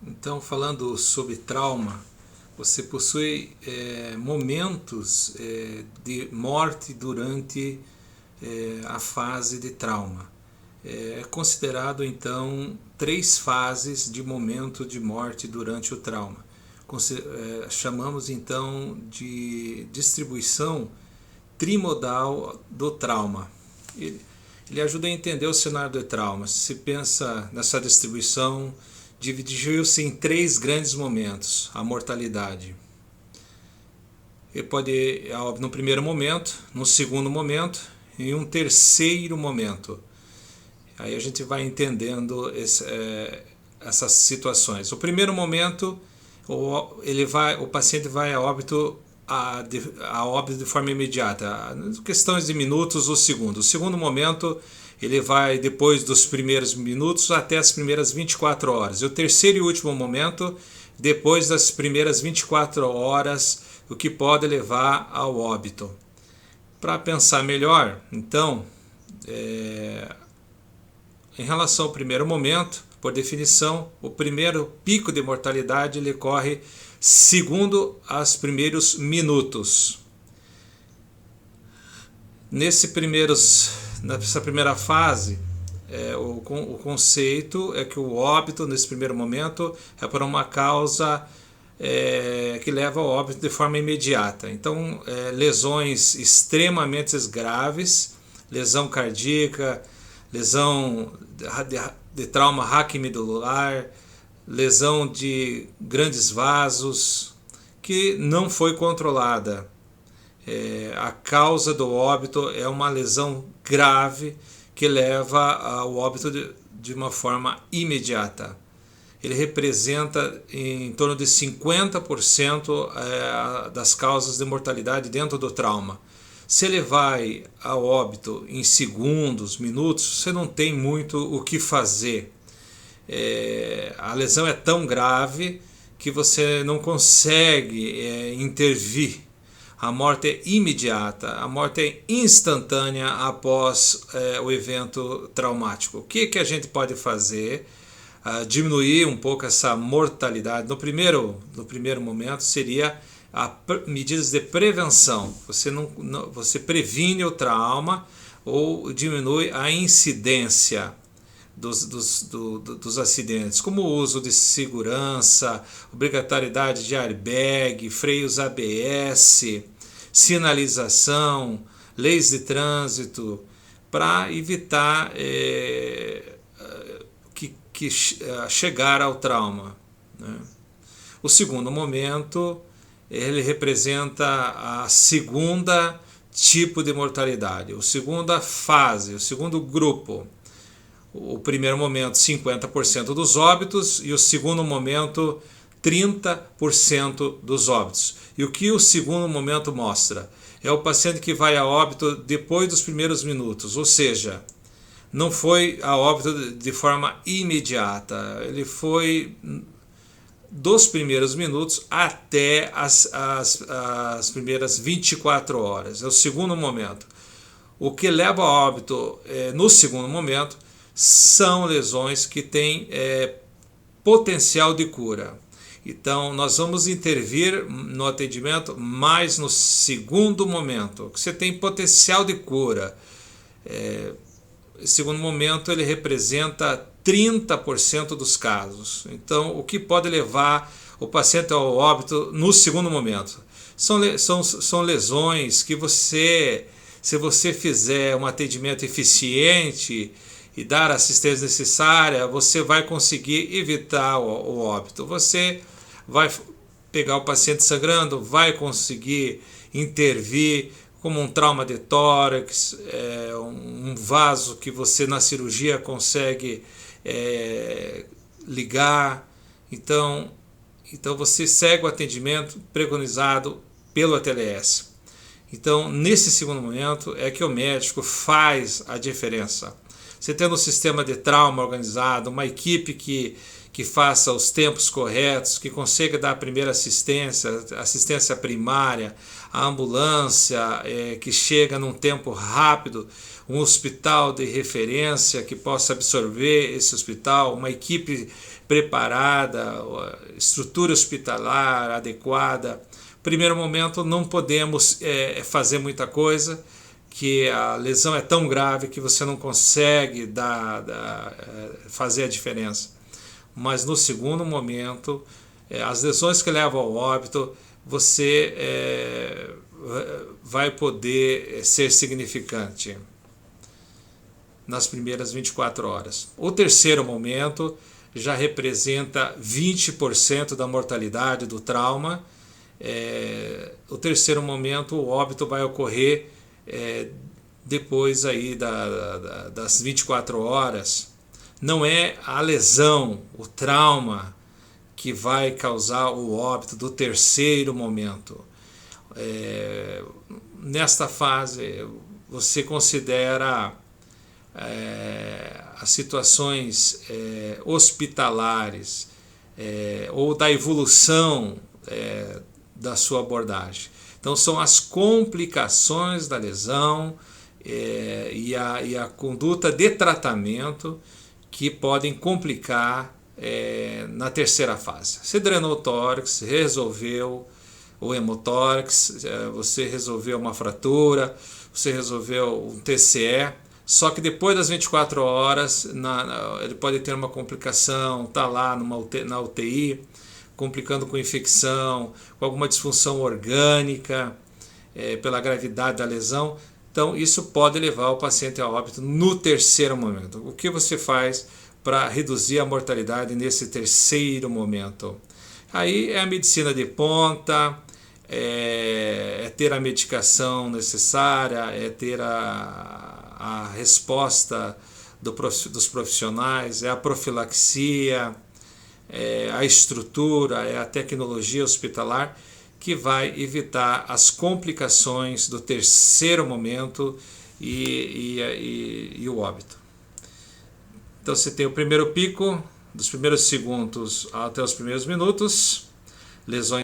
Então, falando sobre trauma, você possui momentos de morte durante a fase de trauma. É considerado então 3 fases de momento de morte durante o trauma. Chamamos então de distribuição trimodal do trauma. Ele ajuda a entender o cenário do trauma. Se pensa nessa distribuição, dividiu-se em 3 grandes momentos. A mortalidade. Ele pode ir no primeiro momento, no segundo momento e um terceiro momento. Aí a gente vai entendendo essas situações. O primeiro momento, o paciente vai a óbito de forma imediata, questões de minutos ou segundos. O segundo momento, ele vai depois dos primeiros minutos até as primeiras 24 horas. E o terceiro e último momento, depois das primeiras 24 horas, o que pode levar ao óbito. Para pensar melhor, então, em relação ao primeiro momento, por definição, o primeiro pico de mortalidade ele ocorre segundo os primeiros minutos. Nessa primeira fase, o conceito é que o óbito, nesse primeiro momento, é por uma causa que leva ao óbito de forma imediata. Então, lesões extremamente graves, lesão cardíaca, lesão de trauma raquimedular, lesão de grandes vasos, que não foi controlada. A causa do óbito é uma lesão grave que leva ao óbito de uma forma imediata. Ele representa em torno de 50% das causas de mortalidade dentro do trauma. Se ele vai ao óbito em segundos, minutos, você não tem muito o que fazer. A lesão é tão grave que você não consegue intervir. A morte é imediata, a morte é instantânea após o evento traumático. O que a gente pode fazer? Diminuir um pouco essa mortalidade. No primeiro momento seria medidas de prevenção. Você previne o trauma ou diminui a incidência dos acidentes, como o uso de segurança, obrigatoriedade de airbag, freios ABS, sinalização, leis de trânsito, para evitar chegar ao trauma. O segundo momento, ele representa a segunda tipo de mortalidade, a segunda fase, o segundo grupo. O primeiro momento, 50% dos óbitos, e o segundo momento, 30% dos óbitos. E o que o segundo momento mostra? É o paciente que vai a óbito depois dos primeiros minutos, ou seja, não foi a óbito de forma imediata, ele foi dos primeiros minutos até as primeiras 24 horas, é o segundo momento. O que leva a óbito no segundo momento são lesões que têm potencial de cura. Então, nós vamos intervir no atendimento mais no segundo momento, que você tem potencial de cura. Esse segundo momento ele representa 30% dos casos. Então, o que pode levar o paciente ao óbito no segundo momento? São lesões que se você fizer um atendimento eficiente e dar a assistência necessária, você vai conseguir evitar o óbito. Você vai pegar o paciente sangrando, vai conseguir intervir, como um trauma de tórax, um vaso que você na cirurgia consegue ligar. Então você segue o atendimento preconizado pelo ATLS. Então, nesse segundo momento é que o médico faz a diferença. Você tendo um sistema de trauma organizado, uma equipe que faça os tempos corretos, que consiga dar a primeira assistência primária, a ambulância que chega num tempo rápido, um hospital de referência que possa absorver esse hospital, uma equipe preparada, estrutura hospitalar adequada. Primeiro momento, não podemos fazer muita coisa, que a lesão é tão grave que você não consegue fazer a diferença. Mas no segundo momento, as lesões que levam ao óbito, você vai poder ser significante nas primeiras 24 horas. O terceiro momento já representa 20% da mortalidade do trauma. O terceiro momento, o óbito vai ocorrer depois aí das 24 horas. Não é a lesão, o trauma, que vai causar o óbito do terceiro momento. Nesta fase, você considera as situações hospitalares ou da evolução da sua abordagem. Então, são as complicações da lesão e a conduta de tratamento que podem complicar na terceira fase. Você drenou o tórax, resolveu o hemotórax, você resolveu uma fratura, você resolveu um TCE, só que depois das 24 horas ele pode ter uma complicação, está lá na UTI, complicando com infecção, com alguma disfunção orgânica, pela gravidade da lesão. Então, isso pode levar o paciente a óbito no terceiro momento. O que você faz para reduzir a mortalidade nesse terceiro momento? Aí é a medicina de ponta, é ter a medicação necessária, é ter a resposta dos profissionais, é a profilaxia, a estrutura, é a tecnologia hospitalar que vai evitar as complicações do terceiro momento e o óbito. Então você tem o primeiro pico, dos primeiros segundos até os primeiros minutos, lesões